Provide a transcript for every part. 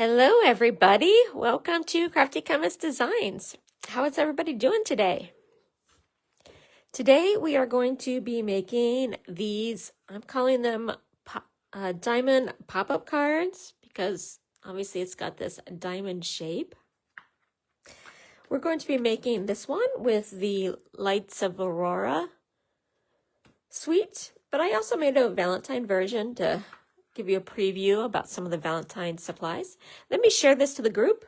Hello, everybody. Welcome to Crafty Comments Designs. How is everybody doing today? Today, we are going to be making these, I'm calling them diamond pop-up cards because obviously it's got this diamond shape. We're going to be making this one with the Lights of Aurora Suite, but I also made a Valentine version to give you a preview about some of the Valentine supplies. Let me share this to the group.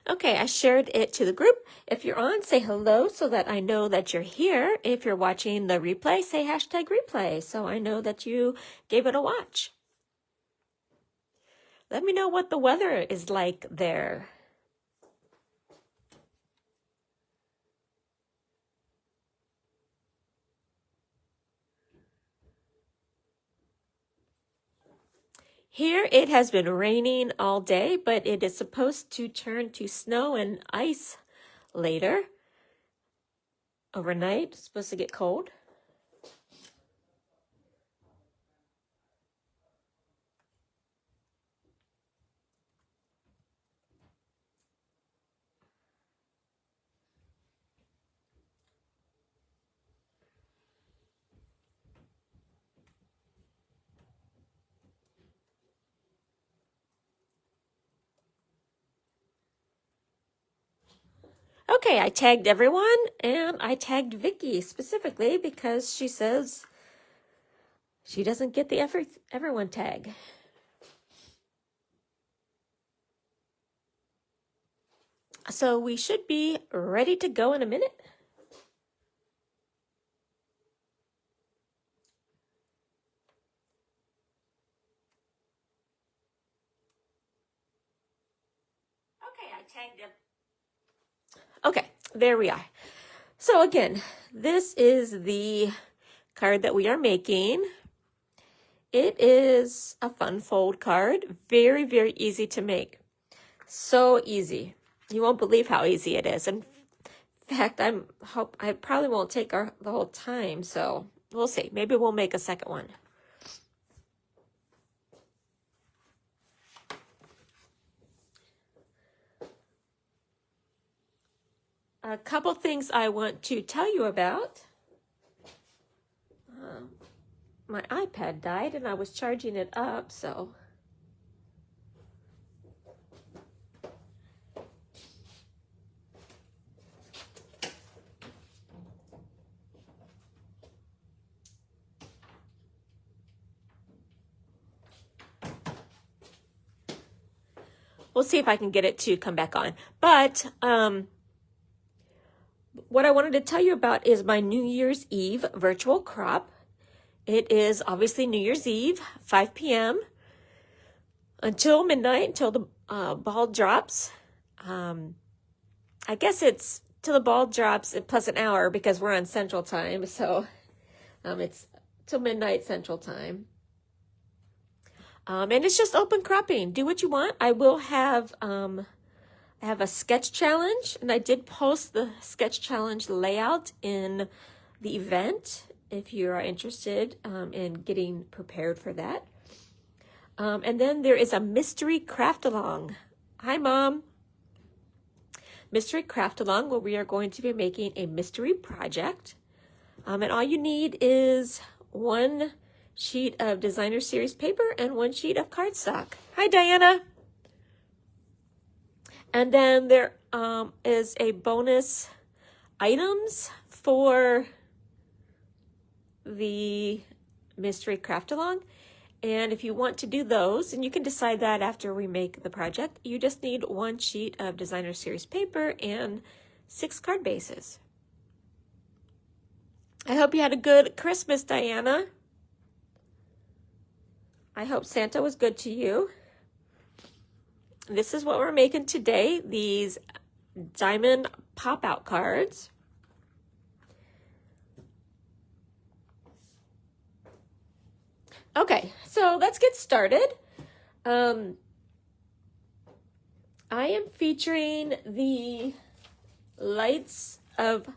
Okay, I shared it to the group. If you're on, say hello so that I know that you're here. If you're watching the replay, say hashtag replay so I know that you gave it a watch. Let me know what the weather is like there. Here it has been raining all day, but it is supposed to turn to snow and ice later. Overnight, it's supposed to get cold. Okay, I tagged everyone, and I tagged Vicky specifically because she says she doesn't get the everyone tag. So we should be ready to go in a minute. Okay, I tagged him. Okay, there we are. So again, this is the card that we are making. It is a fun fold card. Very, very easy to make. So easy. You won't believe how easy it is. In fact, I probably won't take the whole time, so we'll see. Maybe we'll make a second one. A couple things I want to tell you about. My iPad died and I was charging it up, so. We'll see if I can get it to come back on. But what I wanted to tell you about is my New Year's Eve virtual crop. It is obviously New Year's Eve, 5 p.m. until midnight, until the ball drops. I guess it's till the ball drops plus an hour because we're on Central Time. So it's till midnight Central Time. And it's just open cropping. Do what you want. I will have I have a sketch challenge, and I did post the sketch challenge layout in the event if you are interested in getting prepared for that. And then there is a mystery craft along. Hi, Mom. Mystery craft along where we are going to be making a mystery project. And all you need is one sheet of designer series paper and one sheet of cardstock. Hi, Diana. And then there is a bonus items for the mystery craft along. And if you want to do those, and you can decide that after we make the project, you just need one sheet of designer series paper and 6 card bases. I hope you had a good Christmas, Diana. I hope Santa was good to you. This is what we're making today, these diamond pop-out cards. Okay, so let's get started. I am featuring the Lights of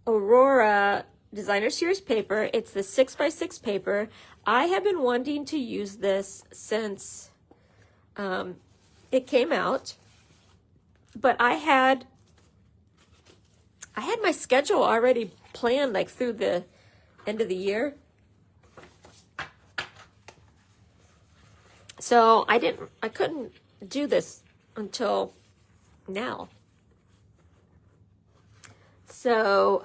Aurora Designer Series paper. It's the 6x6 paper. I have been wanting to use this since it came out, but I had my schedule already planned like through the end of the year. So I couldn't do this until now. So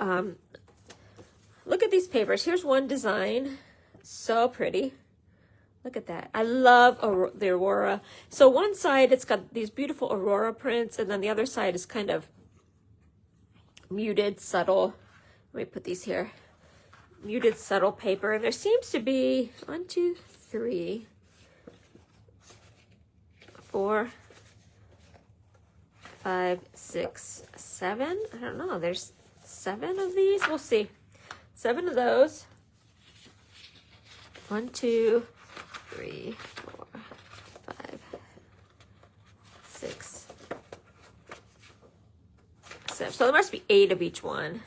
look at these papers. Here's one design. So pretty. Look at that. I love the Aurora. So one side, it's got these beautiful Aurora prints, and then the other side is kind of muted, subtle. Let me put these here. Muted, subtle paper. And there seems to be 1, 2, 3, 4, 5, 6, 7. I don't know. There's 7 of these. We'll see. 7 of those. 1, 2, 3, 4, 5, 6, 7. So there must be 8 of each one.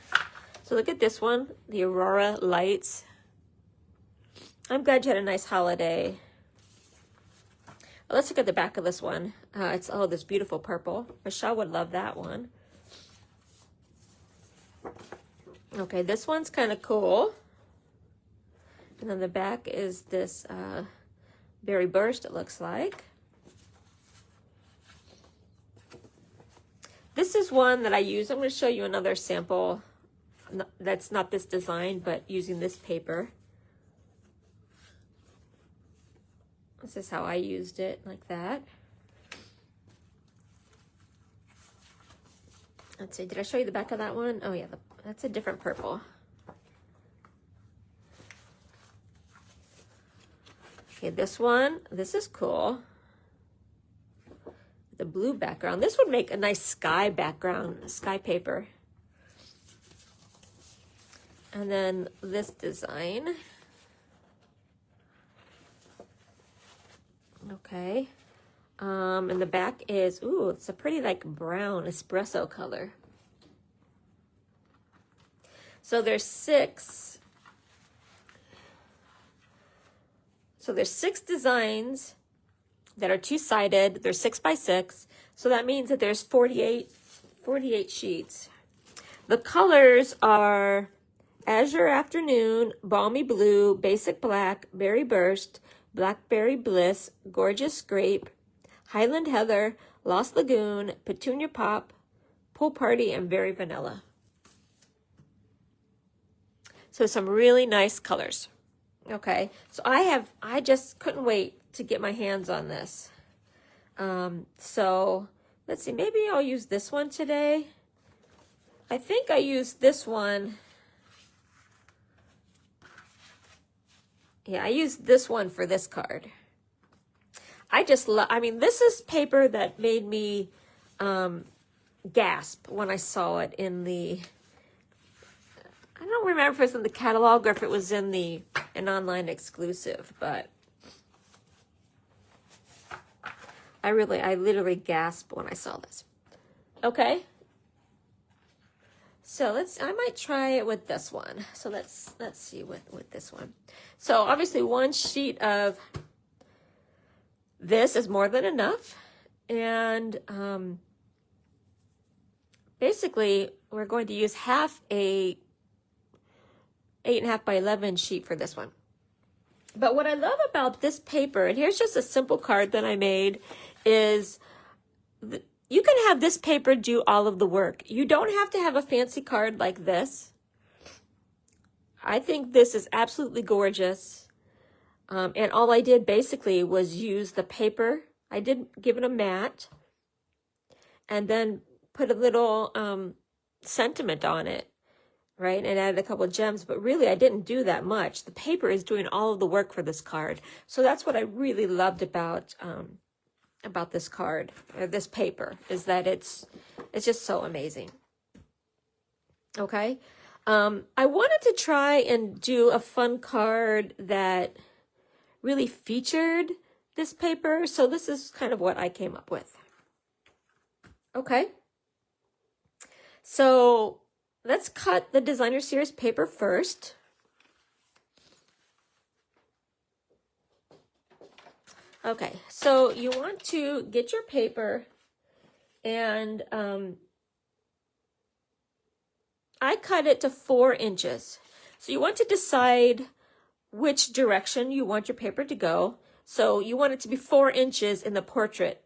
So look at this one, the Aurora Lights. I'm glad you had a nice holiday. Well, let's look at the back of this one. It's this beautiful purple. Michelle would love that one. Okay, this one's kind of cool. And then the back is this berry burst, it looks like. This is one that I use. I'm going to show you another sample that's not this design, but using this paper. This is how I used it, like that. Let's see, did I show you the back of that one? Oh yeah, that's a different purple. Okay, this one, this is cool. The blue background. This would make a nice sky background, sky paper. And then this design. Okay. And the back is, ooh, it's a pretty like brown espresso color. So there's 6. So there's 6 designs that are 2-sided. They're 6x6. So that means that there's 48 sheets. The colors are Azure Afternoon, Balmy Blue, Basic Black, Berry Burst, Blackberry Bliss, Gorgeous Grape, Highland Heather, Lost Lagoon, Petunia Pop, Pool Party, and Very Vanilla. So some really nice colors. Okay, so I just couldn't wait to get my hands on this. So let's see, maybe I'll use this one today. I think I used this one. Yeah, I used this one for this card. I just love, I mean, this is paper that made me gasp when I saw it in the, I don't remember if it was in the catalog or if it was in an online exclusive, but I literally gasped when I saw this. Okay. So I might try it with this one. So let's see with this one. So obviously 1 sheet of this is more than enough. And basically we're going to use half a 8.5 by 11 sheet for this one. But what I love about this paper, and here's just a simple card that I made, is you can have this paper do all of the work. You don't have to have a fancy card like this. I think this is absolutely gorgeous. And all I did basically was use the paper. I did give it a matte and then put a little sentiment on it, right? And added a couple of gems, but really I didn't do that much. The paper is doing all of the work for this card. So that's what I really loved about this card, or this paper, is that it's just so amazing. Okay. I wanted to try and do a fun card that really featured this paper. So this is kind of what I came up with. Okay. So let's cut the designer series paper first. Okay, so you want to get your paper, and I cut it to 4 inches. So you want to decide which direction you want your paper to go. So you want it to be 4 inches in the portrait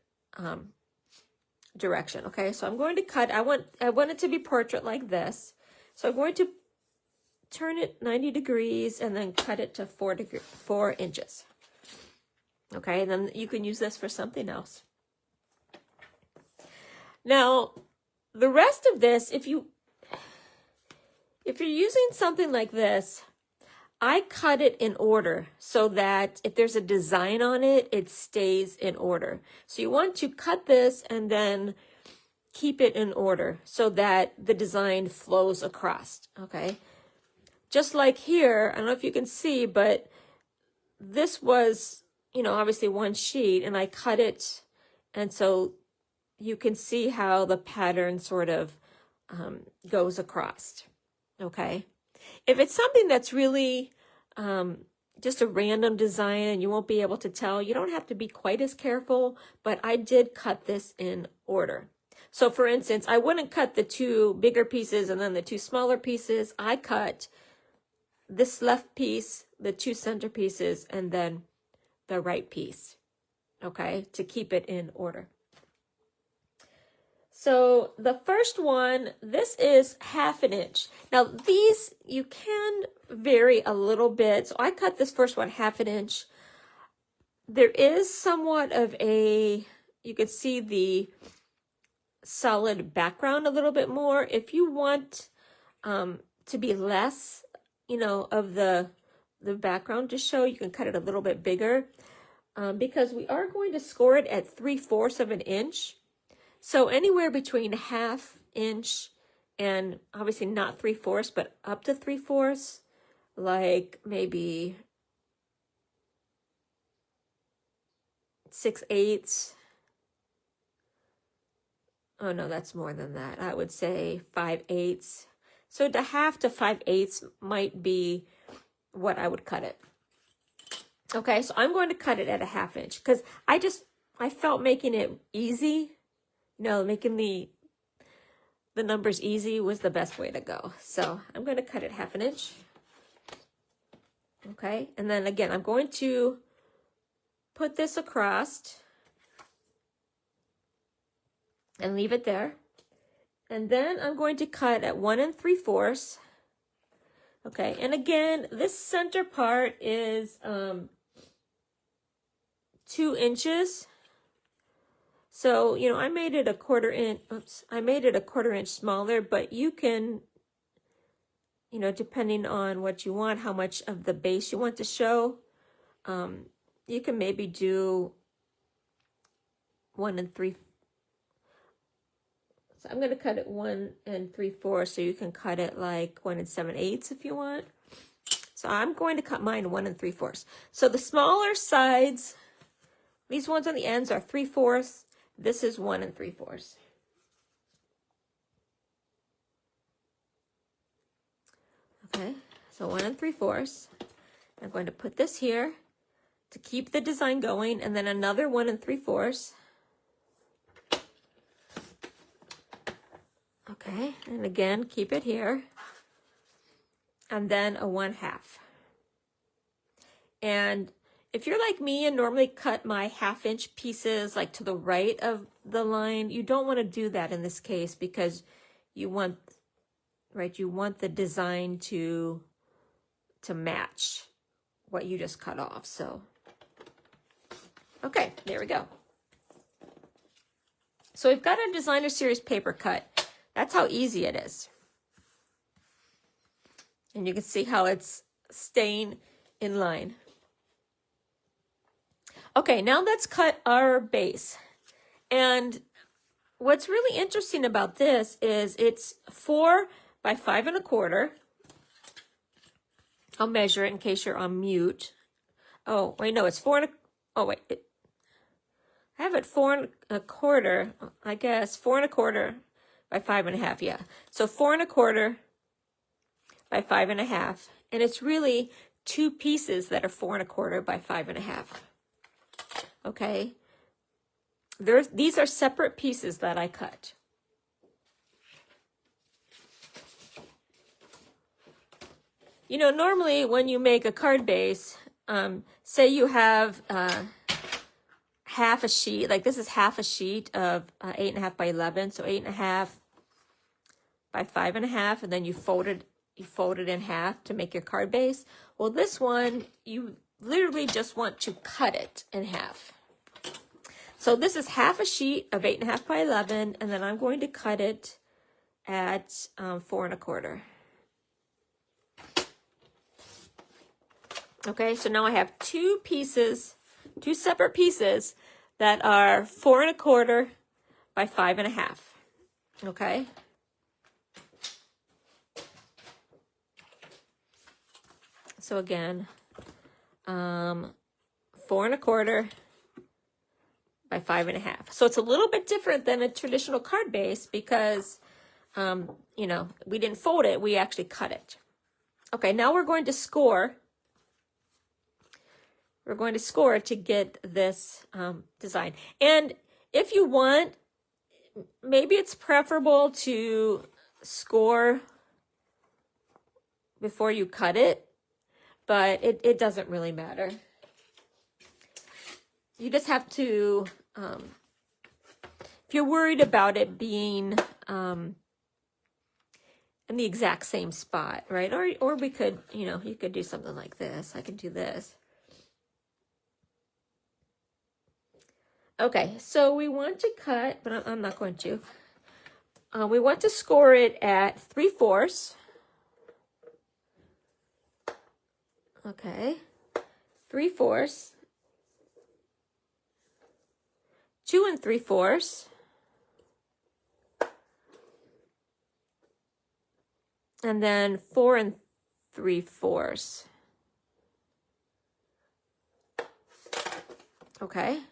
direction. Okay, so I'm going to cut, I want it to be portrait like this. So I'm going to turn it 90 degrees and then cut it to 4 inches. Okay, and then you can use this for something else. Now, the rest of this, if you're using something like this, I cut it in order so that if there's a design on it, it stays in order. So you want to cut this and then keep it in order so that the design flows across, okay? Just like here, I don't know if you can see, but this was, you know, obviously one sheet, and I cut it, and so you can see how the pattern sort of goes across, okay? If it's something that's really just a random design and you won't be able to tell, you don't have to be quite as careful, but I did cut this in order. So for instance, I wouldn't cut the 2 bigger pieces and then the 2 smaller pieces. I cut this left piece, the 2 center pieces, and then the right piece, okay, to keep it in order. So the first one, this is 1/2 inch. Now these, you can vary a little bit. So I cut this first one 1/2 inch. There is somewhat of a, you can see the solid background a little bit more. If you want to be less, you know, of the background to show, you can cut it a little bit bigger because we are going to score it at 3/4 of an inch. So anywhere between 1/2 inch and obviously not 3/4, but up to 3/4, like maybe 6/8. Oh no, that's more than that. I would say 5/8. So the 1/2 to 5/8 might be what I would cut it. Okay, so I'm going to cut it at 1/2 inch because I felt making it easy, you know, making the numbers easy was the best way to go. So I'm going to cut it 1/2 inch. Okay, and then again, I'm going to put this across and leave it there. And then I'm going to cut at 1 3/4. Okay, and again, this center part is 2 inches. So, you know, I made it a 1/4 inch, I made it a 1/4 inch smaller, but you can, you know, depending on what you want, how much of the base you want to show, you can maybe do 1 3/4. So I'm going to cut it 1 3/4, so you can cut it like 1 7/8 if you want. So I'm going to cut mine 1 3/4. So the smaller sides, these ones on the ends are 3/4. This is 1 3/4. Okay, so 1 3/4. I'm going to put this here to keep the design going, and then another 1 3/4. Okay, and again, keep it here. And then a 1/2. And if you're like me and normally cut my 1/2 inch pieces like to the right of the line, you don't want to do that in this case because you want, right, you want the design to match what you just cut off. So, okay, there we go. So we've got our designer series paper cut. That's how easy it is. And you can see how it's staying in line. Okay, now let's cut our base. And what's really interesting about this is it's 4 by 5 1/4. I'll measure it in case you're on mute. Oh, wait, no, it's 4 1/4. Oh, wait. I have it 4¼ I guess, 4¼ by 5½, yeah. So 4¼ by 5½, and it's really 2 pieces that are 4¼ by 5½. Okay, these are separate pieces that I cut. You know, normally when you make a card base, say you have half a sheet, like this is half a sheet of 8½ by 11, so 8½ by 5½, and then you fold it in half to make your card base. Well, this one, you literally just want to cut it in half. So this is half a sheet of 8½ by 11, and then I'm going to cut it at 4¼ Okay, so now I have 2 pieces, 2 separate pieces that are 4¼ by 5½. Okay. So again, 4¼ by 5½. So it's a little bit different than a traditional card base because, you know, we didn't fold it, we actually cut it. Okay, now we're going to score. We're going to score to get this design. And if you want, maybe it's preferable to score before you cut it, but it doesn't really matter. You just have to, if you're worried about it being in the exact same spot, right? Or we could, you know, you could do something like this. I could do this. Okay, so we want to cut, but I'm not going to. We want to score it at 3/4. Okay, 3/4. 2 3/4. And then 4 3/4. Okay.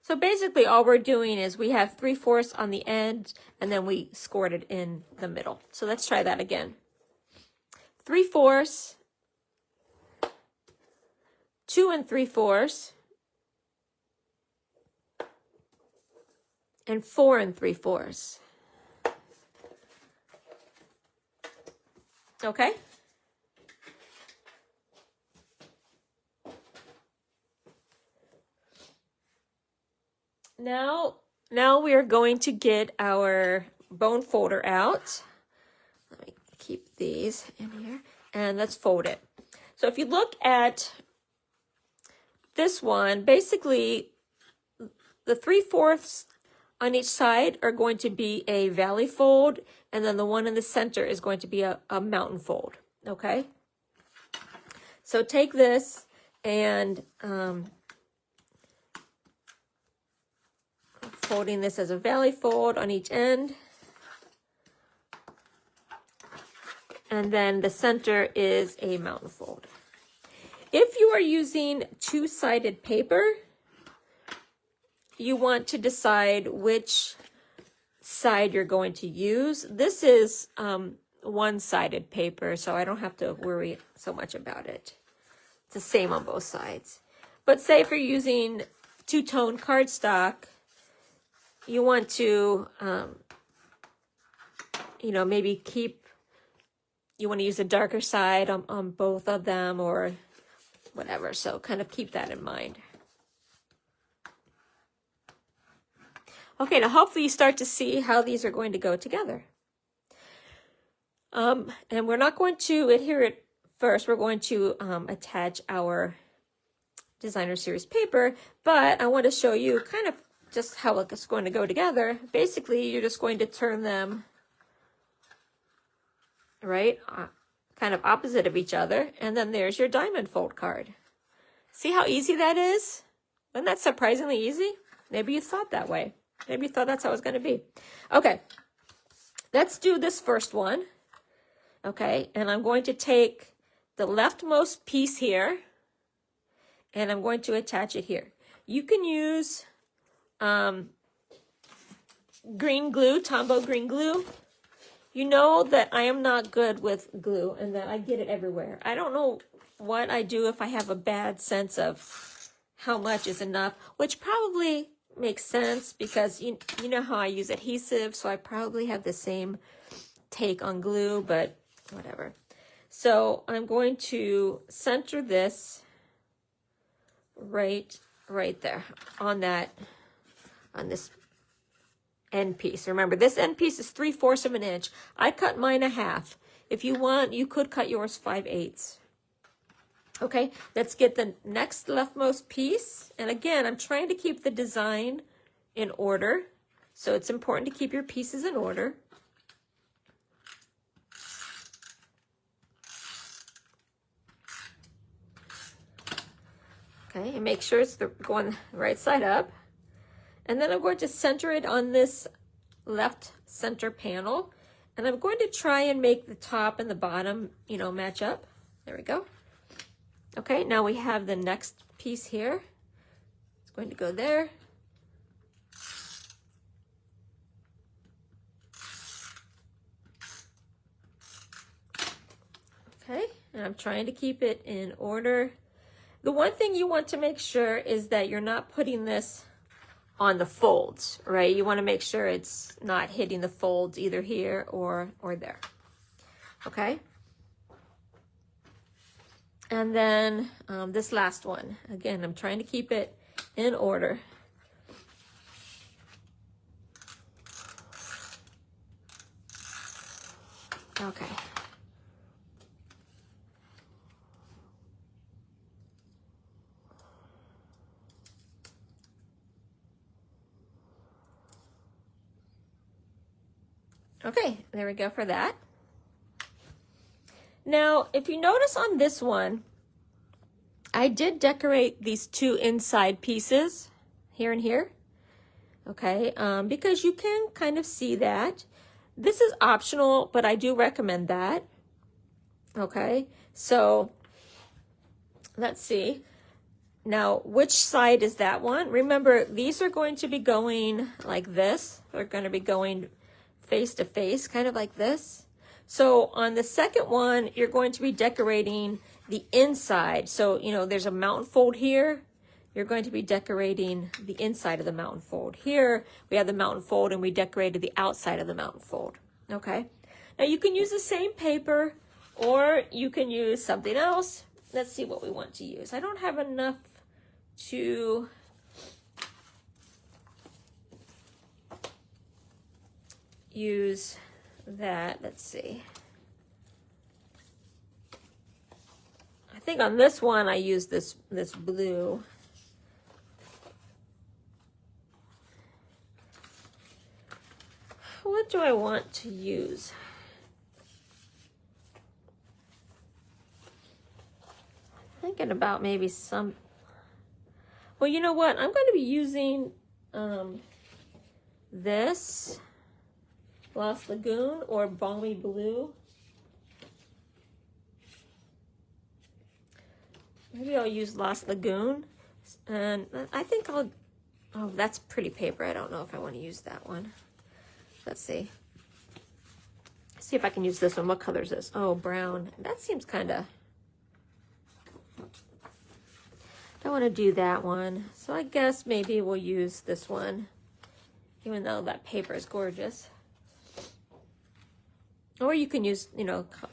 So basically all we're doing is we have 3/4 on the end and then we scored it in the middle. So let's try that again. 3/4, 2 3/4, and 4 3/4. Okay. Now we are going to get our bone folder out. Let me keep these in here and let's fold it. So if you look at this one, basically the 3/4 on each side are going to be a valley fold, and then the one in the center is going to be a mountain fold. Okay. So take this and folding this as a valley fold on each end. And then the center is a mountain fold. If you are using 2-sided paper, you want to decide which side you're going to use. This is 1-sided paper, so I don't have to worry so much about it. It's the same on both sides. But say if you're using 2-tone cardstock, you want to, you know, maybe you want to use a darker side on both of them or whatever. So kind of keep that in mind. Okay, now hopefully you start to see how these are going to go together. And we're not going to adhere it first. We're going to attach our designer series paper, but I want to show you kind of just how it's going to go together. Basically, you're just going to turn them right kind of opposite of each other, and then there's your diamond fold card. See how easy that is? Isn't that surprisingly easy? Maybe you thought that way. Maybe you thought that's how it's going to be. Okay, let's do this first one. Okay, and I'm going to take the leftmost piece here, and I'm going to attach it here. You can use green glue, Tombow green glue. You know that I am not good with glue and that I get it everywhere. I don't know what I do if I have a bad sense of how much is enough, which probably makes sense because you know how I use adhesive, so I probably have the same take on glue, but whatever. So I'm going to center this right there on this end piece. Remember, this end piece is 3/4 of an inch. I cut mine a half. If you want, you could cut yours 5/8. Okay, let's get the next leftmost piece. And again, I'm trying to keep the design in order. So it's important to keep your pieces in order. Okay, and make sure it's going the right side up. And then I'm going to center it on this left center panel. And I'm going to try and make the top and the bottom, match up. There we go. Okay, now we have the next piece here. It's going to go there. Okay, and I'm trying to keep it in order. The one thing you want to make sure is that you're not putting this on the folds, right? You want to make sure it's not hitting the folds either here or there. Okay? And then this last one. Again, I'm trying to keep it in order. Okay. Okay, there we go for that. Now, if you notice on this one, I did decorate these two inside pieces, here and here, okay, because you can kind of see that. This is optional, but I do recommend that, okay? So, let's see. Now, which side is that one? Remember, these are going to be going like this. They're going to be going face to face, kind of like this. So on the second one, you're going to be decorating the inside. So, there's a mountain fold here. You're going to be decorating the inside of the mountain fold. Here, we have the mountain fold and we decorated the outside of the mountain fold. Okay. Now you can use the same paper or you can use something else. Let's see what we want to use. I don't have enough to use that. Let's see. I think on this one I used this blue. What do I want to use? Thinking about maybe some. Well, you know what? I'm going to be using this Lost Lagoon or Balmy Blue. Maybe I'll use Lost Lagoon. And I think oh, that's pretty paper. I don't know if I want to use that one. Let's see. Let's see if I can use this one. What color is this? Oh, brown. That seems kind of... I don't want to do that one. So I guess maybe we'll use this one, even though that paper is gorgeous. Or you can use,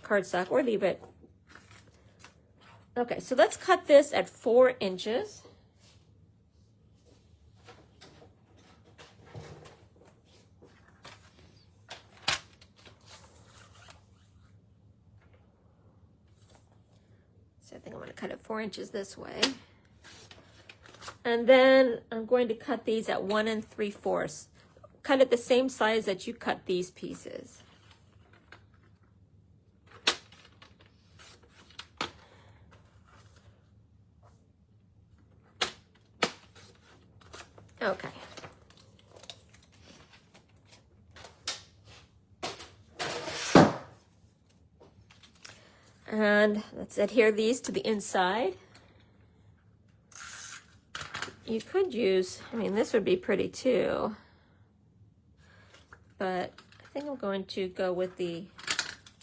cardstock or leave it. Okay, so let's cut this at 4 inches. So I think I'm going to cut it 4 inches this way. And then I'm going to cut these at 1 3/4. Cut it the same size that you cut these pieces. Okay. And let's adhere these to the inside. you could use, I mean, this would be pretty too, but I think I'm going to go with the,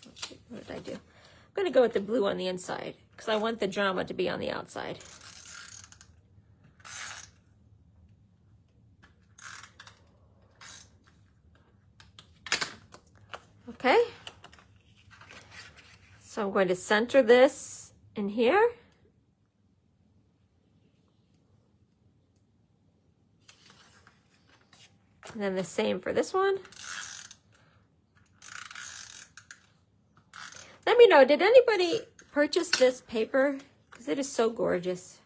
let's see, what did I do? I'm going to go with the blue on the inside because I want the drama to be on the outside. Okay. So I'm going to center this in here. And then the same for this one. Let me know, did anybody purchase this paper? Because it is so gorgeous.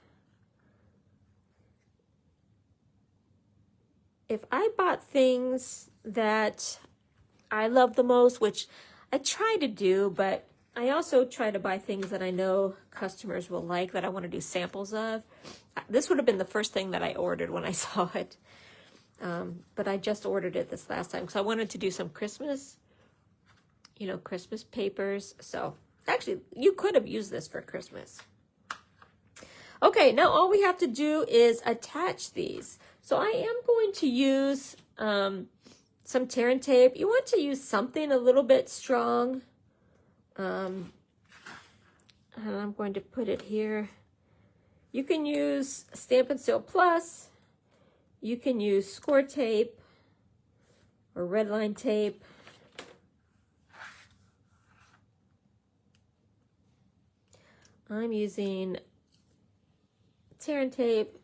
If I bought things that I love the most, which I try to do, but I also try to buy things that I know customers will like, that I want to do samples of. This would have been the first thing that I ordered when I saw it. But I just ordered it this last time because I wanted to do some Christmas, you know, Christmas papers. So actually, you could have used this for Christmas. Okay, now all we have to do is attach these. So I am going to use some tear and tape. You want to use something a little bit strong. And I'm going to put it here. You can use Stampin' Seal Plus. You can use score tape or red line tape. I'm using tear and tape.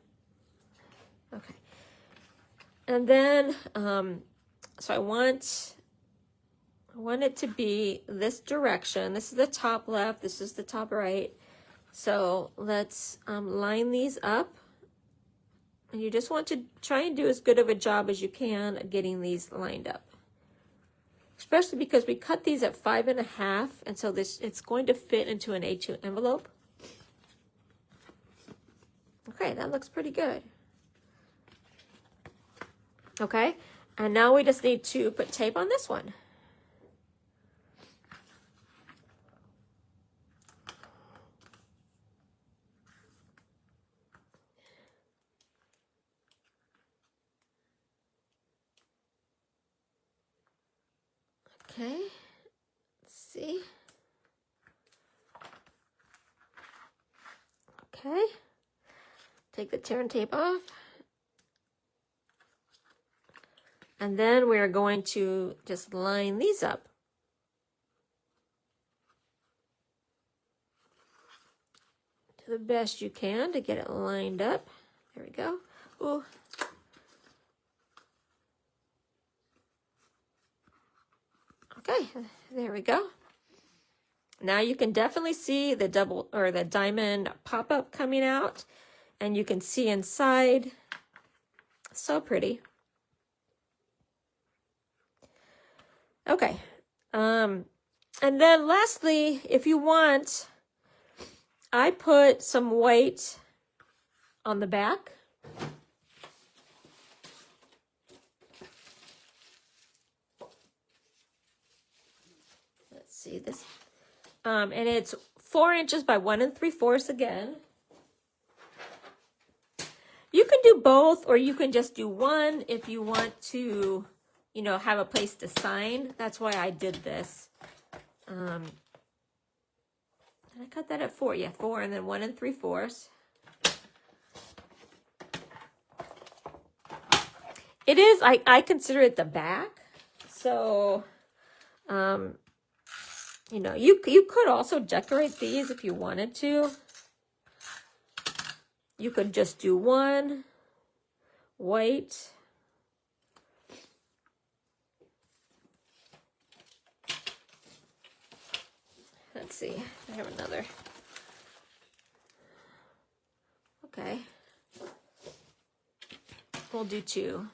Okay. And then, so I want it to be this direction. This is the top left. This is the top right. So let's line these up. And you just want to try and do as good of a job as you can at getting these lined up. Especially because we cut these at 5.5, and so it's going to fit into an A2 envelope. Okay, that looks pretty good. Okay, and now we just need to put tape on this one. Okay, let's see. Okay, take the tear and tape off. And then we're going to just line these up. To the best you can to get it lined up. There we go. Ooh. Okay, there we go. Now you can definitely see the double or the diamond pop-up coming out, and you can see inside. So pretty. Okay. And then lastly, if you want, I put some white on the back. Let's see this. And it's 4 inches by 1 3/4 again. You can do both, or you can just do one if you want to, you know, have a place to sign. That's why I did this. Did I cut that at 4? Yeah, 4 and then 1 3/4. It is, I consider it the back. So, you know, you could also decorate these if you wanted to. You could just do one white. Let's see, I have another. Okay. We'll do 2.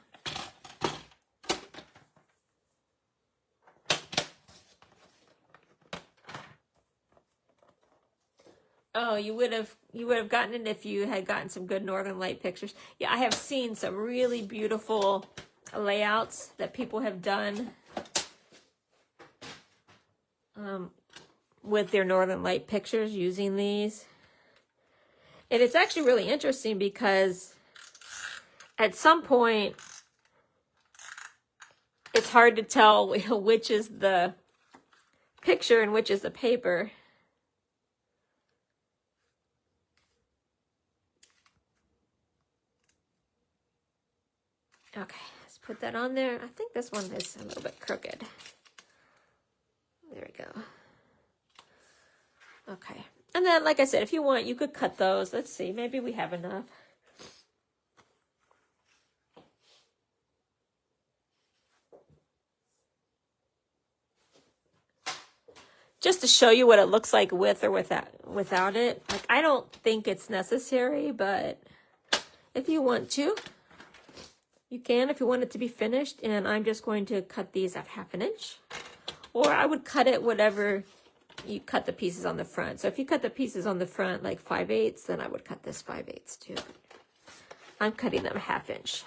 Oh, you would have gotten it if you had gotten some good Northern Light pictures. Yeah, I have seen some really beautiful layouts that people have done with their Northern Light pictures using these. And it's actually really interesting because at some point, it's hard to tell which is the picture and which is the paper. Okay, let's put that on there. I think this one is a little bit crooked. There we go. Okay. And then, like I said, if you want, you could cut those. Let's see. Maybe we have enough. Just to show you what it looks like with or without it. Like, I don't think it's necessary, but if you want to, you can if you want it to be finished. And I'm just going to cut these at 1/2 inch. Or I would cut it whatever you cut the pieces on the front. So if you cut the pieces on the front like 5/8, then I would cut this 5/8 too. I'm cutting them 1/2 inch.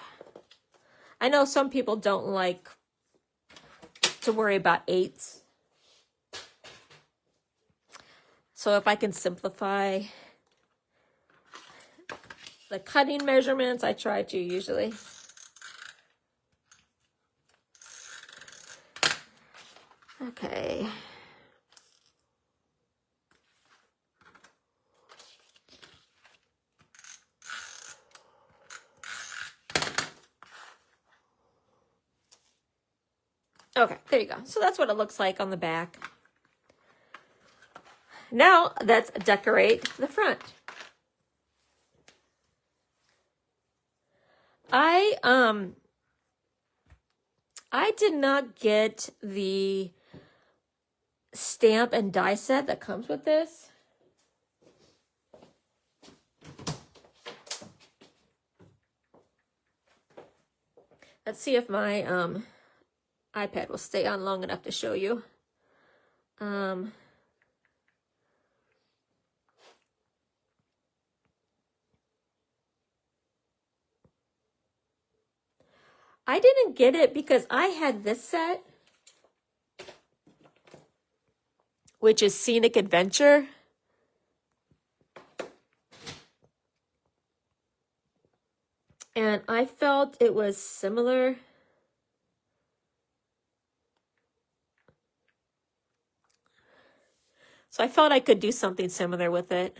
I know some people don't like to worry about eighths. So if I can simplify the cutting measurements, I try to usually. Okay. Okay, there you go. So that's what it looks like on the back. Now let's decorate the front. I did not get the stamp and die set that comes with this. Let's see if my iPad will stay on long enough to show you. I didn't get it because I had this set, which is Scenic Adventure. And I felt it was similar. So I felt I could do something similar with it.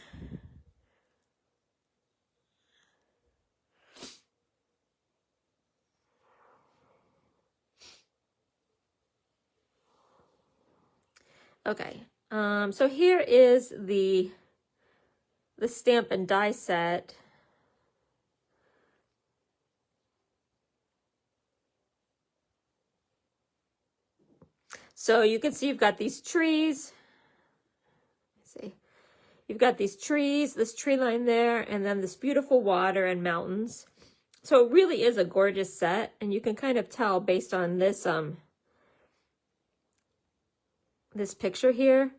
Okay, so here is the stamp and die set. So you can see you've got these trees. Let's see. You've got these trees, this tree line there, and then this beautiful water and mountains. So it really is a gorgeous set, and you can kind of tell based on this this picture here.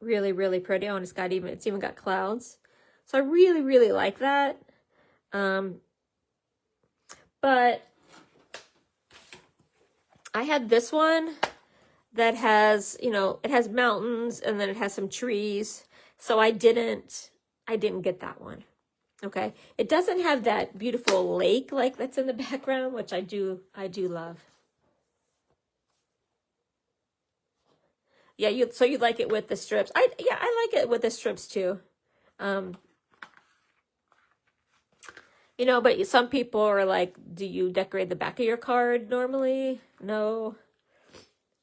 Really, really pretty. Oh, and it's even got clouds. So I really, really like that. But I had this one that has, you know, it has mountains and then it has some trees. So I didn't get that one. Okay. It doesn't have that beautiful lake like that's in the background, which I do love. Yeah, so you like it with the strips. I like it with the strips too. You know, but some people are like, do you decorate the back of your card normally? No.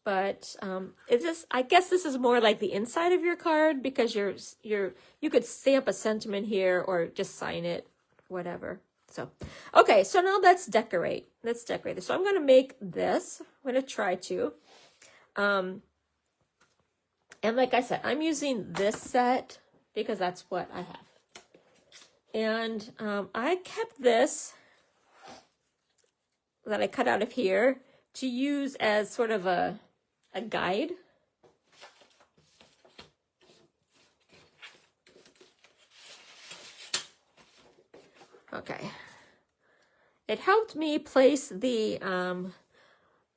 But I guess this is more like the inside of your card because you could stamp a sentiment here or just sign it, whatever. So, okay, so now let's decorate. Let's decorate this. So I'm going to make this. I'm going to try to. And like I said, I'm using this set because that's what I have. And I kept this that I cut out of here to use as sort of a guide. Okay. It helped me place the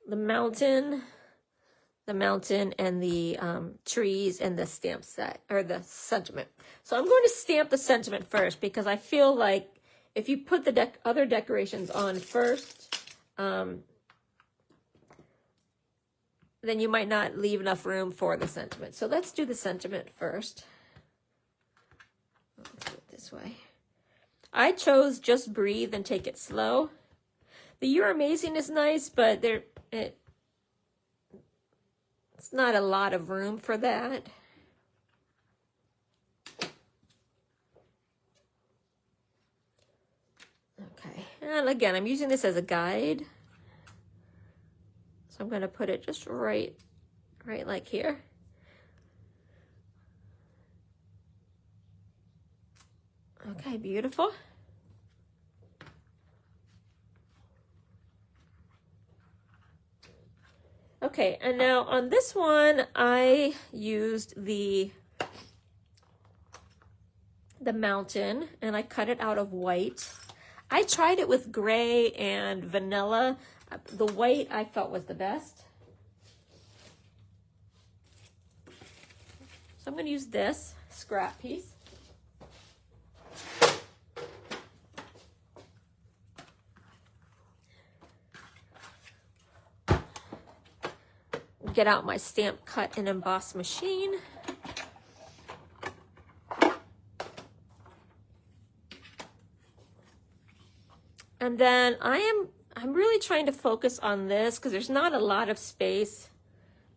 mountain and the trees and the stamp set or the sentiment. So I'm going to stamp the sentiment first because I feel like if you put the other decorations on first, then you might not leave enough room for the sentiment. So let's do the sentiment first. Let's do it this way. I chose Just Breathe and Take It Slow. The You're Amazing is nice, but it's not a lot of room for that. Okay, and again, I'm using this as a guide. So I'm going to put it just right like here. Okay, beautiful. Okay, and now on this one, I used the mountain, and I cut it out of white. I tried it with gray and vanilla. The white I felt was the best. So I'm going to use this scrap piece. Get out my stamp cut and emboss machine. And then I'm really trying to focus on this because there's not a lot of space.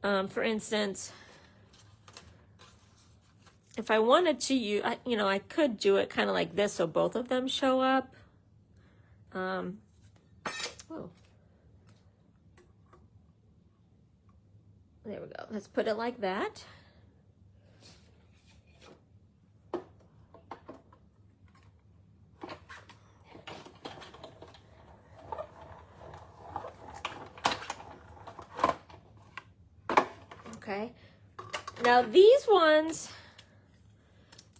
For instance, if I wanted to use, I could do it kind of like this so both of them show up. Oh. There we go. Let's put it like that. Okay. Now these ones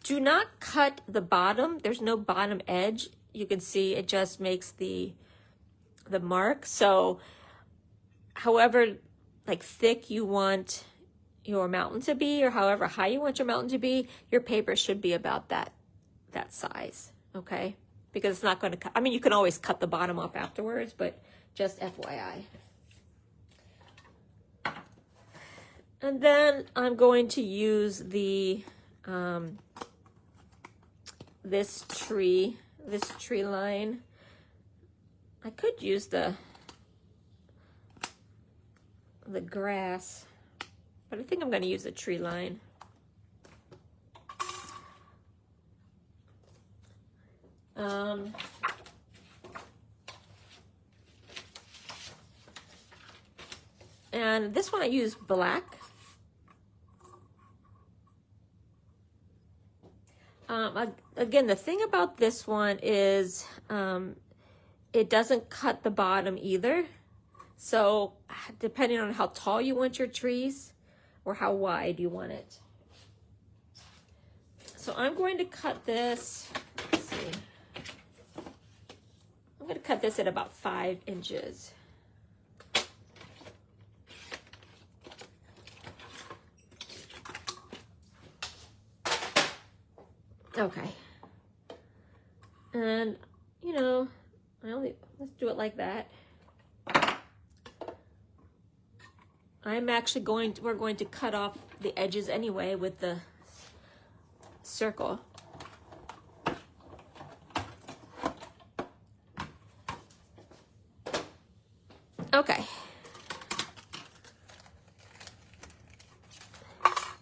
do not cut the bottom. There's no bottom edge. You can see it just makes the mark. So however like thick you want your mountain to be, or however high you want your mountain to be, your paper should be about that size, okay? Because it's not going to cut. I mean, you can always cut the bottom off afterwards, but just FYI. And then I'm going to use the this tree line. I could use the grass, but I think I'm going to use the tree line. And this one I use black. Again, the thing about this one is it doesn't cut the bottom either. So depending on how tall you want your trees or how wide you want it. So I'm going to cut this, let's see. I'm going to cut this at about 5 inches. Okay. And, let's do it like that. We're going to cut off the edges anyway with the circle. Okay.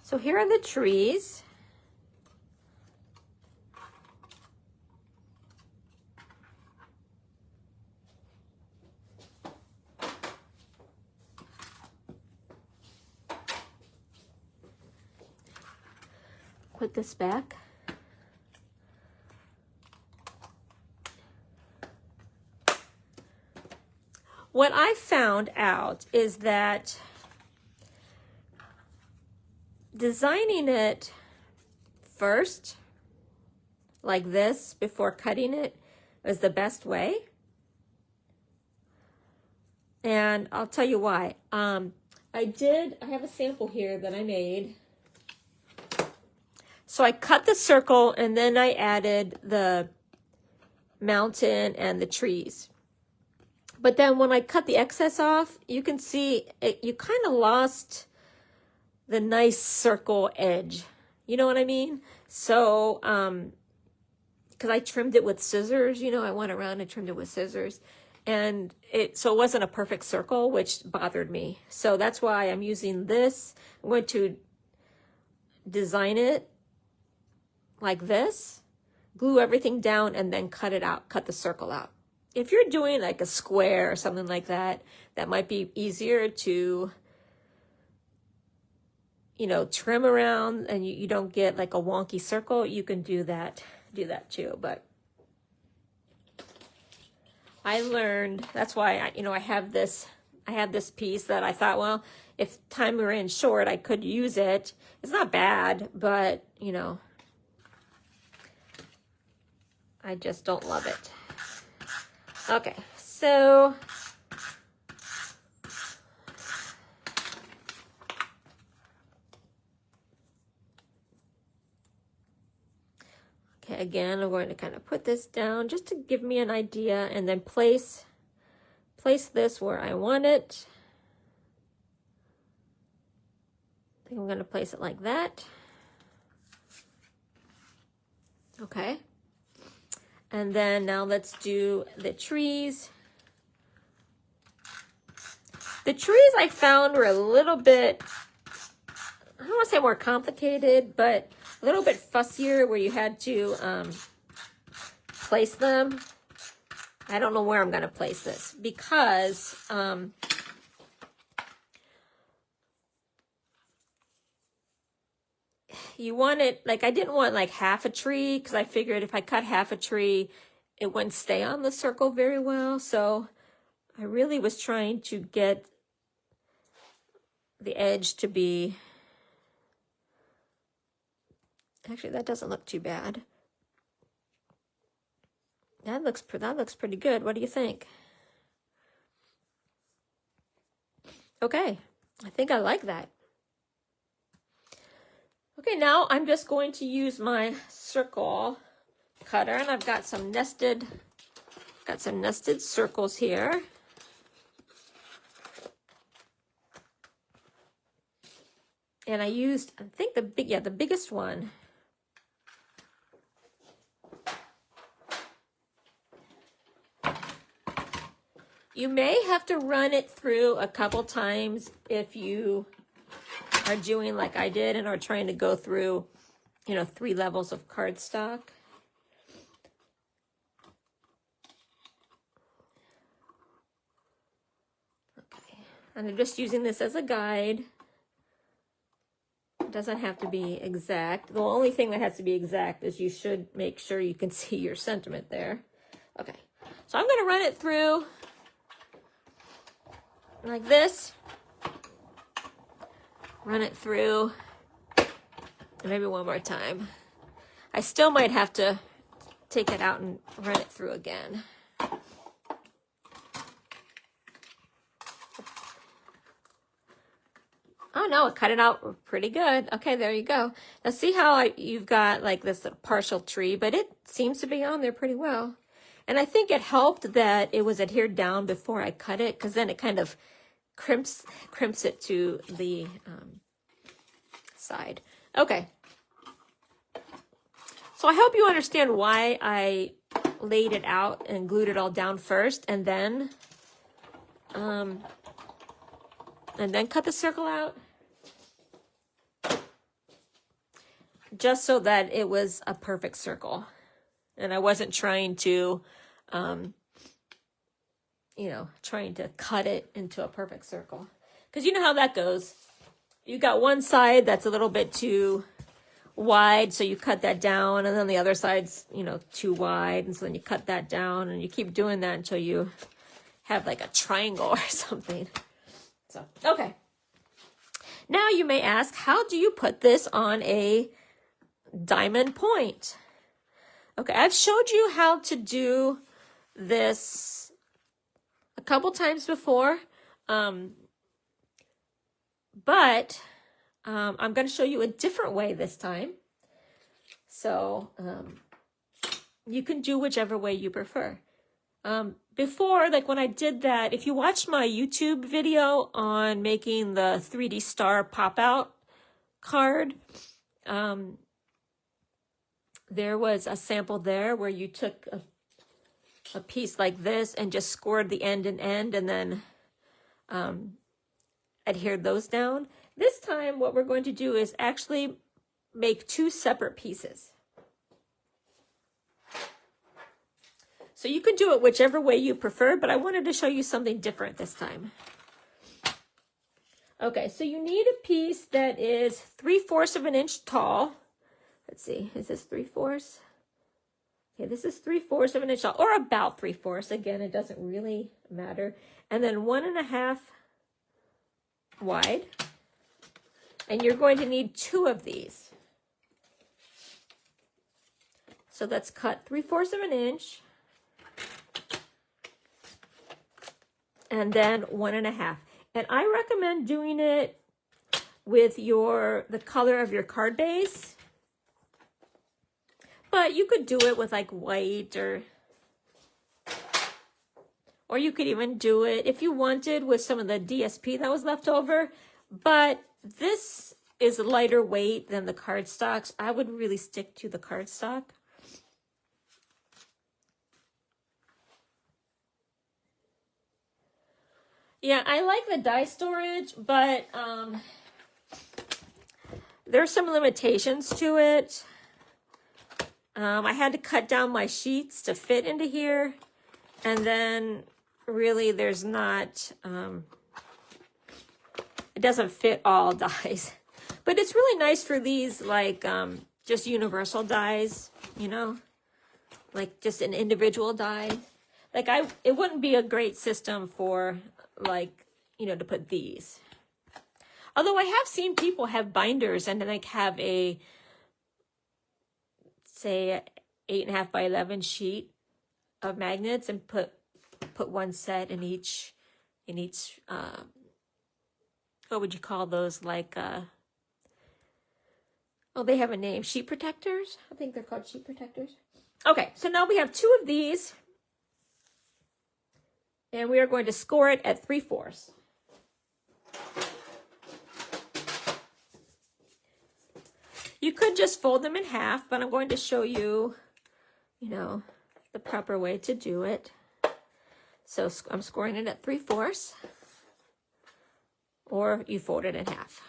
So here are the trees. Put this back. What I found out is that designing it first, like this, before cutting it, is the best way. And I'll tell you why. I have a sample here that I made. So I cut the circle and then I added the mountain and the trees. But then when I cut the excess off, you can see it, you kind of lost the nice circle edge. You know what I mean? So, because I trimmed it with scissors, you know, I went around and trimmed it with scissors. And so it wasn't a perfect circle, which bothered me. So that's why I'm using this. I'm going to design it like this, glue everything down, and then cut it out, cut the circle out. If you're doing like a square or something like that, that might be easier to, you know, trim around and you don't get like a wonky circle. You can do that too. But I learned, that's why I have this piece that I thought, well, if time ran short, I could use it. It's not bad, but you know, I just don't love it. Okay, so okay, again, I'm going to kind of put this down just to give me an idea, and then place this where I want it. I think I'm going to place it like that. Okay. And then now let's do the trees. The trees I found were a little bit, I don't want to say more complicated, but a little bit fussier where you had to place them. I don't know where I'm going to place this because you want it, like I didn't want like half a tree because I figured if I cut half a tree, it wouldn't stay on the circle very well. So I really was trying to get the edge to be, actually that doesn't look too bad. That looks pretty good. What do you think? Okay, I think I like that. Okay, now I'm just going to use my circle cutter, and I've got some nested circles here. And I used, I think the biggest one. You may have to run it through a couple times if you are doing like I did and are trying to go through, you know, 3 levels of cardstock. Okay, and I'm just using this as a guide. It doesn't have to be exact. The only thing that has to be exact is you should make sure you can see your sentiment there. Okay, so I'm going to run it through like this. Run it through, maybe one more time. I still might have to take it out and run it through again. Oh no, it cut it out pretty good. Okay, there you go. Now see how you've got like this partial tree, but it seems to be on there pretty well. And I think it helped that it was adhered down before I cut it, because then it kind of crimps it to the side. Okay. So I hope you understand why I laid it out and glued it all down first, and then cut the circle out, just so that it was a perfect circle, and I wasn't trying to, trying to cut it into a perfect circle, because you know how that goes. You got one side that's a little bit too wide, so you cut that down, and then the other side's, too wide, and so then you cut that down, and you keep doing that until you have like a triangle or something. So, okay. Now you may ask, how do you put this on a diamond point? Okay, I've showed you how to do this a couple times before, but I'm going to show you a different way this time. So, you can do whichever way you prefer. Before, like when I did that, if you watched my YouTube video on making the 3D star pop-out card, there was a sample there where you took a piece like this and just scored the end and end and then adhered those down. This time what we're going to do is actually make two separate pieces. So you can do it whichever way you prefer, but I wanted to show you something different this time. Okay, so you need a piece that is 3/4 of an inch tall. Let's see, is this 3/4? Okay, this is 3/4 of an inch tall, or about 3/4. Again, it doesn't really matter. And then 1.5 wide. And you're going to need 2 of these. So let's cut 3/4 of an inch. And then 1.5. And I recommend doing it with the color of your card base. But you could do it with like white or you could even do it if you wanted with some of the DSP that was left over. But this is lighter weight than the cardstocks. I would really stick to the cardstock. Yeah, I like the die storage, but there's some limitations to it. I had to cut down my sheets to fit into here. And then really there's not, it doesn't fit all dies. But it's really nice for these like just universal dies, you know, like just an individual die. Like it wouldn't be a great system for like, you know, to put these. Although I have seen people have binders and then like have a, say, 8.5 by 11 sheet of magnets and put one set in each what would you call those, like oh, they have a name, sheet protectors. I think they're called sheet protectors. Okay, so now we have 2 of these. And we are going to score it at 3/4. You could just fold them in half, but I'm going to show you, you know, the proper way to do it. So I'm scoring it at 3/4, or you fold it in half,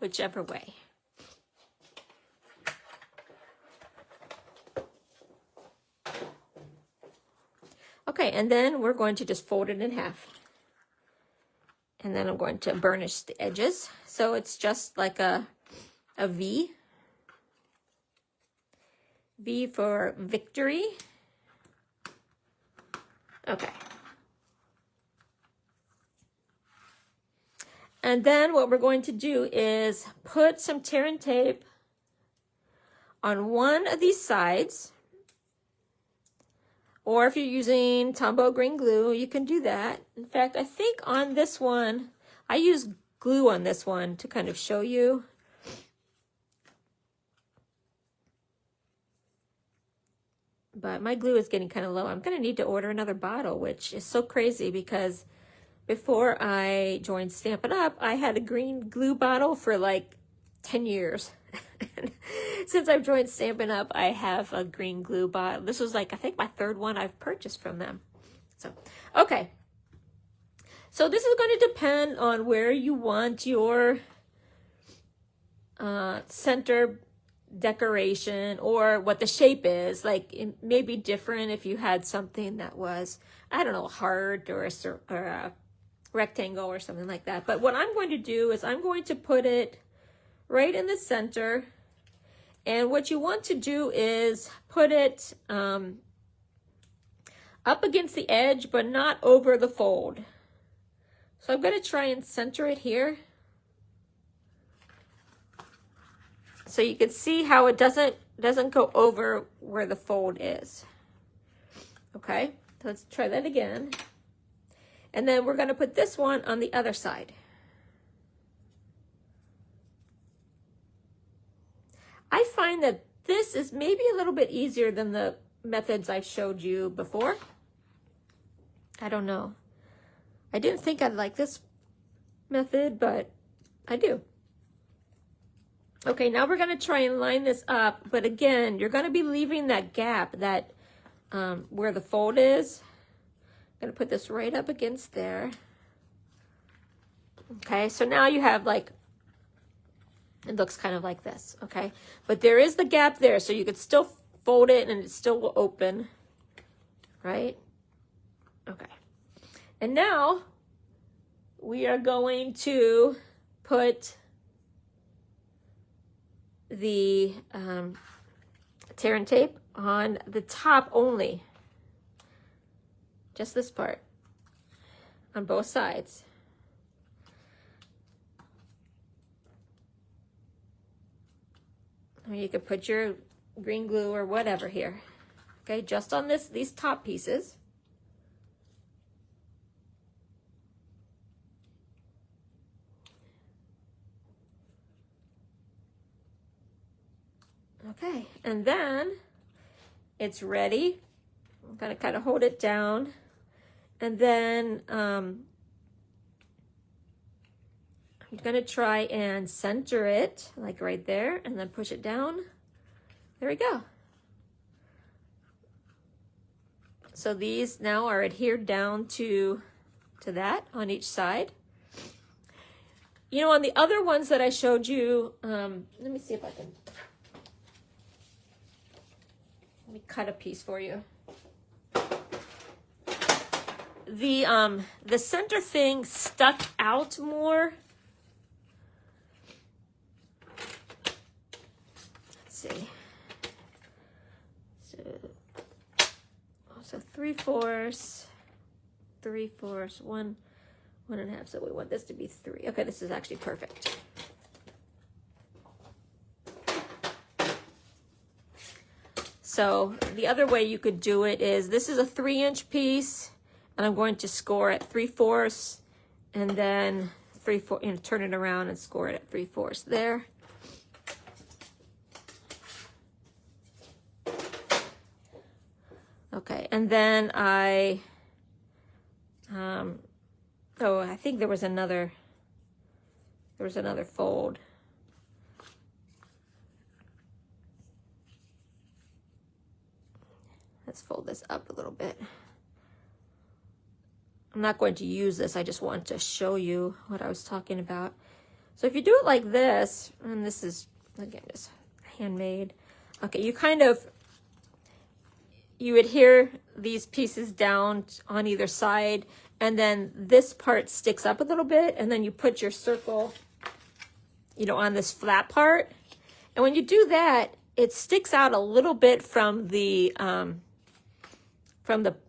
whichever way. Okay, and then we're going to just fold it in half. And then I'm going to burnish the edges. So it's just like a V. V for victory. Okay. And then what we're going to do is put some tear and tape on one of these sides. Or if you're using Tombow green glue, you can do that. In fact, I think on this one, I use glue on this one to kind of show you. But my glue is getting kind of low. I'm going to need to order another bottle, which is so crazy because before I joined Stampin' Up, I had a green glue bottle for like 10 years. Since I've joined Stampin' Up, I have a green glue bottle. This was like, I think my 3rd one I've purchased from them. So, okay. So this is going to depend on where you want your center decoration or what the shape is. Like it may be different if you had something that was, I don't know, a heart or a rectangle or something like that. But what I'm going to do is I'm going to put it right in the center. And what you want to do is put it up against the edge, but not over the fold. So I'm going to try and center it here. So you can see how it doesn't go over where the fold is. Okay, so let's try that again. And then we're going to put this one on the other side. I find that this is maybe a little bit easier than the methods I've showed you before. I don't know. I didn't think I'd like this method, but I do. Okay, now we're going to try and line this up, but again, you're going to be leaving that gap, that where the fold is. I'm going to put this right up against there. Okay, so now you have like, it looks kind of like this, okay? But there is the gap there, so you could still fold it and it still will open, right? Okay. And now we are going to put the tear and tape on the top only. Just this part on both sides. Or you could put your green glue or whatever here. Okay, just on these top pieces. Okay, and then it's ready. I'm gonna kind of hold it down, and then you're gonna try and center it like right there, and then push it down. There we go. So these now are adhered down to that on each side. You know, on the other ones that I showed you, let me see if I can. Let me cut a piece for you. The center thing stuck out more. Let's see. So 3/4, 3/4, 1.5. So we want this to be 3. Okay, this is actually perfect. So the other way you could do it is, this is a 3-inch piece, and I'm going to score at 3/4, and then 3/4, you know, turn it around and score it at 3/4 there. Okay, and then I think there was another fold. Let's fold this up a little bit. I'm not going to use this, I just want to show you what I was talking about. So if you do it like this, and this is, again, just handmade. Okay, you adhere these pieces down on either side, and then this part sticks up a little bit, and then you put your circle, you know, on this flat part. And when you do that, it sticks out a little bit from the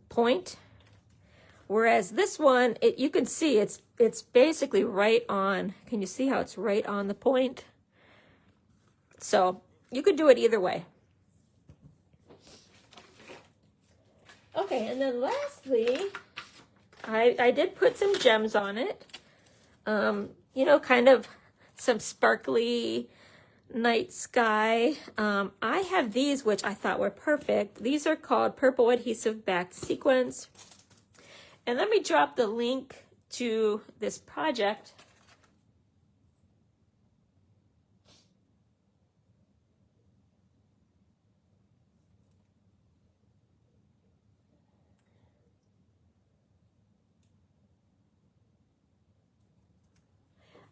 point. Whereas this one, you can see it's basically right on. Can you see how it's right on the point? So you could do it either way. Okay, and then lastly, I did put some gems on it. You know, kind of some sparkly night sky. I have these, which I thought were perfect. These are called Purple Adhesive Backed Sequins. And let me drop the link to this project.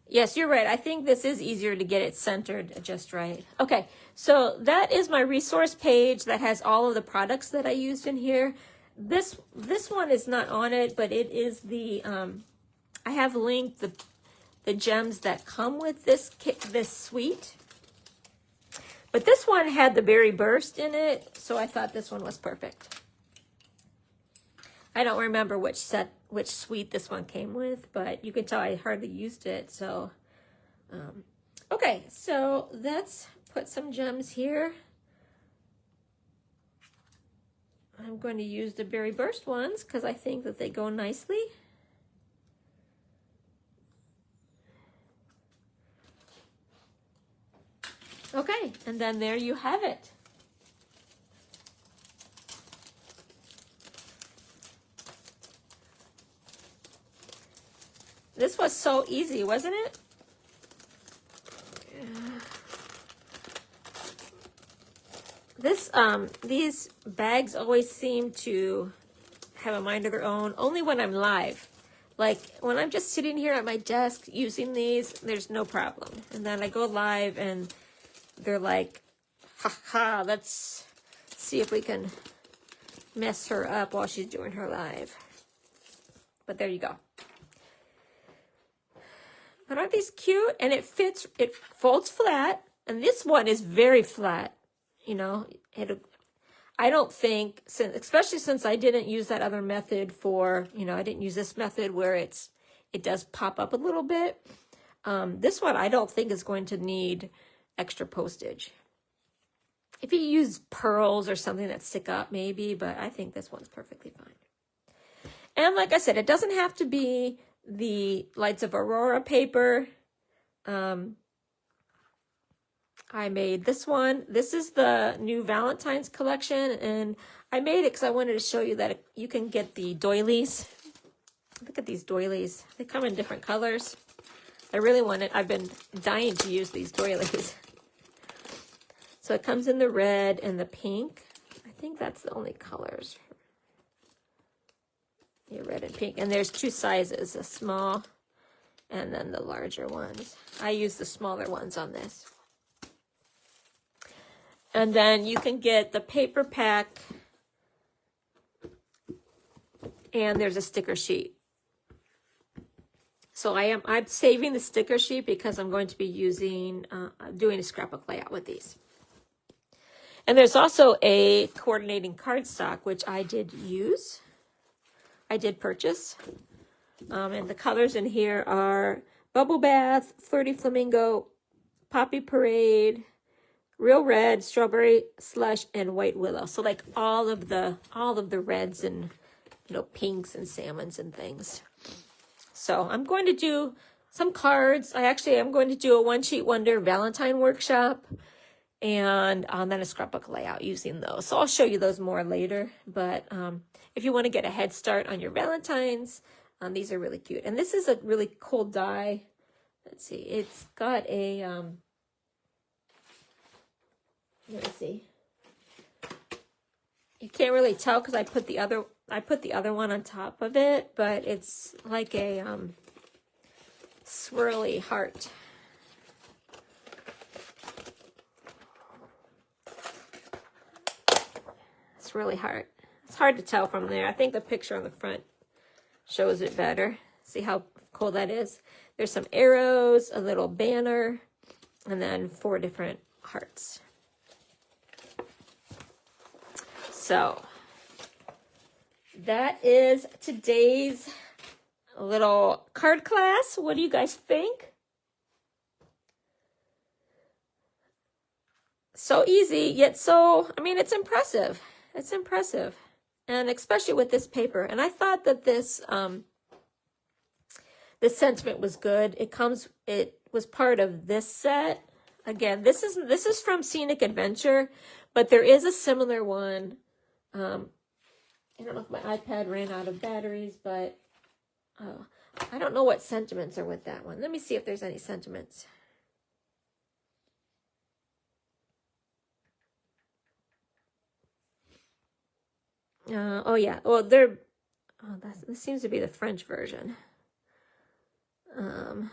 Yes, you're right. I think this is easier to get it centered just right. Okay, so that is my resource page that has all of the products that I used in here. This one is not on it, but it is the, I have linked the gems that come with this suite. But this one had the berry burst in it, so I thought this one was perfect. I don't remember which suite this one came with, but you can tell I hardly used it. So, okay, so let's put some gems here. I'm going to use the berry burst ones because I think that they go nicely. Okay, and then there you have it. This was so easy, wasn't it? These bags always seem to have a mind of their own, only when I'm live. Like, when I'm just sitting here at my desk using these, there's no problem. And then I go live and they're like, ha ha, let's see if we can mess her up while she's doing her live. But there you go. But aren't these cute? And it fits, it folds flat. And this one is very flat. You know, I don't think, especially since I didn't use that other method for, you know, I didn't use this method where it does pop up a little bit. This one I don't think is going to need extra postage. If you use pearls or something that stick up, maybe, but I think this one's perfectly fine. And like I said, it doesn't have to be the Lights of Aurora paper. I made this one. This is the new Valentine's collection, and I made it because I wanted to show you that you can get the doilies. Look at these doilies. They come in different colors. I really wanted, I've been dying to use these doilies. So it comes in the red and the pink. I think that's the only colors. Yeah, red and pink. And there's two sizes, a small and then the larger ones. I use the smaller ones on this. And then you can get the paper pack, and there's a sticker sheet. So I'm saving the sticker sheet because I'm going to be doing a scrapbook layout with these. And there's also a coordinating cardstock, which I did use. I did purchase. And the colors in here are Bubble Bath, Flirty Flamingo, Poppy Parade, Real Red, Strawberry Slush, and White Willow. So like all of the reds and, you know, pinks and salmons and things. So I'm going to do some cards. I'm going to do a One Sheet Wonder Valentine workshop and then a scrapbook layout using those. So I'll show you those more later. But if you want to get a head start on your Valentines, these are really cute. And this is a really cool die. Let's see. It's got a... let me see. You can't really tell because I put the other one on top of it, but it's like a swirly heart. It's really hard. It's hard to tell from there. I think the picture on the front shows it better. See how cool that is? There's some arrows, a little banner, and then 4 different hearts. So that is today's little card class. What do you guys think? So easy, yet so, I mean, it's impressive. It's impressive. And especially with this paper. And I thought that this sentiment was good. It was part of this set. Again, this is from Scenic Adventure, but there is a similar one. I don't know if my iPad ran out of batteries, but I don't know what sentiments are with that one. Let me see if there's any sentiments. Oh yeah. Well, this seems to be the French version. I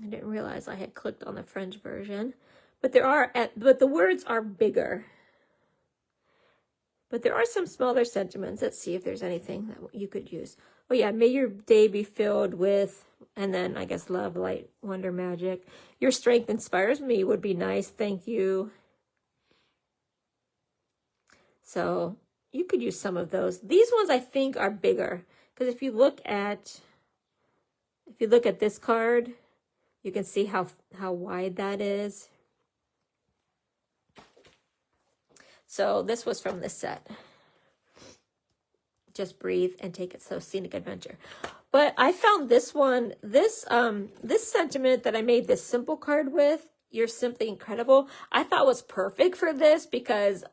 didn't realize I had clicked on the French version. But but the words are bigger. But there are some smaller sentiments. Let's see if there's anything that you could use. Oh yeah, may your day be filled with, and then I guess love, light, wonder, magic. Your strength inspires me would be nice. Thank you. So you could use some of those. These ones I think are bigger because if you look at this card, you can see how wide that is. So this was from this set. Just breathe and take it. So Scenic Adventure. But I found this one, this sentiment that I made this simple card with, you're simply incredible, I thought was perfect for this because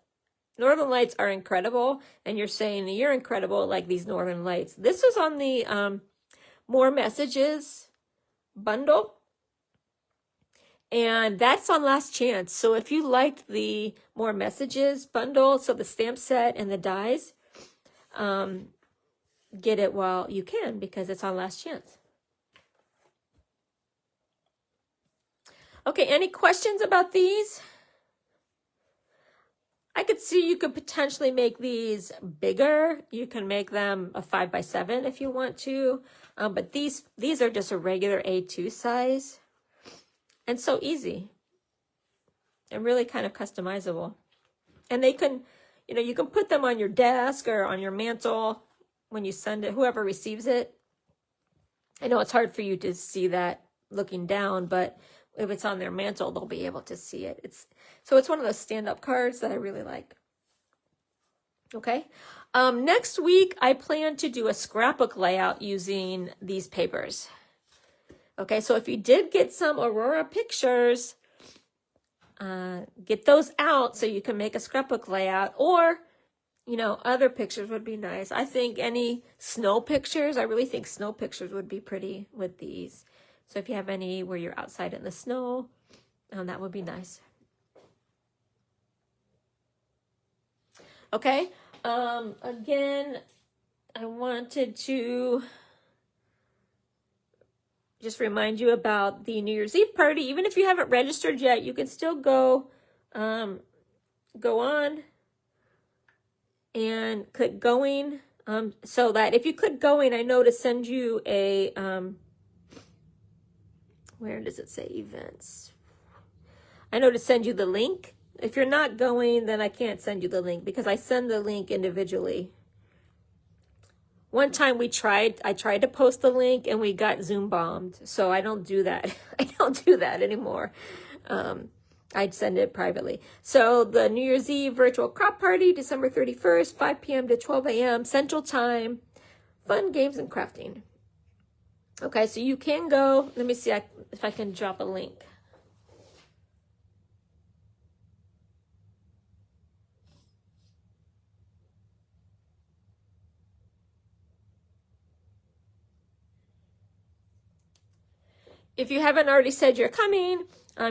Northern Lights are incredible, and you're saying you're incredible like these Northern Lights. This is on the More Messages bundle, and that's on last chance. So if you liked the More Messages bundle, so the stamp set and the dies, get it while you can because it's on last chance. Okay, any questions about these? I could see you could potentially make these bigger. You can make them a 5x7 if you want to, but these are just a regular A2 size, and so easy and really kind of customizable. And they can, you know, you can put them on your desk or on your mantle when you send it, whoever receives it. I know it's hard for you to see that looking down, but if it's on their mantle, they'll be able to see it. It's one of those stand-up cards that I really like. Okay. Next week, I plan to do a scrapbook layout using these papers. Okay, so if you did get some Aurora pictures, get those out so you can make a scrapbook layout, or, you know, other pictures would be nice. I think any snow pictures, I really think snow pictures would be pretty with these. So if you have any where you're outside in the snow, that would be nice. Okay. Again, I wanted to just remind you about the New Year's Eve party. Even if you haven't registered yet, you can still go on and click going. So that if you click going, I know to send you a where does it say events? I know to send you the link. If you're not going, then I can't send you the link because I send the link individually. One time I tried to post the link and we got Zoom bombed. So I don't do that. I don't do that anymore. I'd send it privately. So the New Year's Eve virtual crop party, December 31st, 5 p.m. to 12 a.m. Central Time. Fun games and crafting. Okay, so you can go. Let me see if I can drop a link. If you haven't already said you're coming,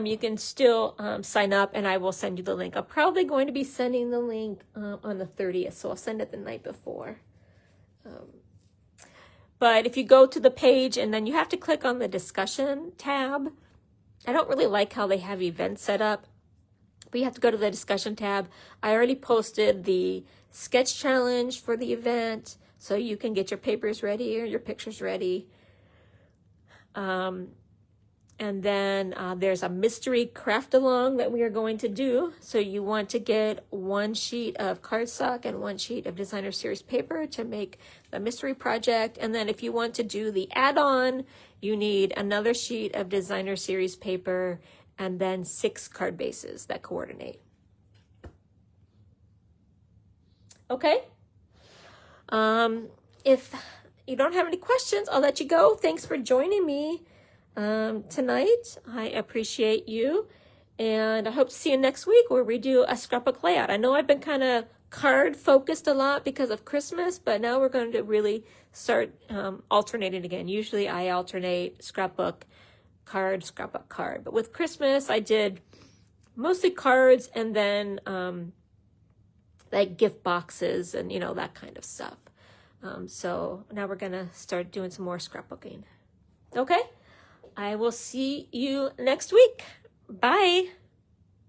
you can still sign up and I will send you the link. I'm probably going to be sending the link on the 30th, so I'll send it the night before. But if you go to the page and then you have to click on the discussion tab. I don't really like how they have events set up, but you have to go to the discussion tab. I already posted the sketch challenge for the event, so you can get your papers ready or your pictures ready. And then there's a mystery craft along that we are going to do. So you want to get 1 sheet of cardstock and 1 sheet of designer series paper to make the mystery project. And then if you want to do the add-on, you need another sheet of designer series paper and then 6 card bases that coordinate. Okay. If you don't have any questions, I'll let you go. Thanks for joining me tonight. I appreciate you, and I hope to see you next week where we do a scrapbook layout. I know I've been kind of card focused a lot because of Christmas, but now we're going to really start alternating again. Usually I alternate scrapbook card, scrapbook card, but with Christmas I did mostly cards and then like gift boxes and, you know, that kind of stuff. So now we're gonna start doing some more scrapbooking. Okay, I will see you next week. Bye.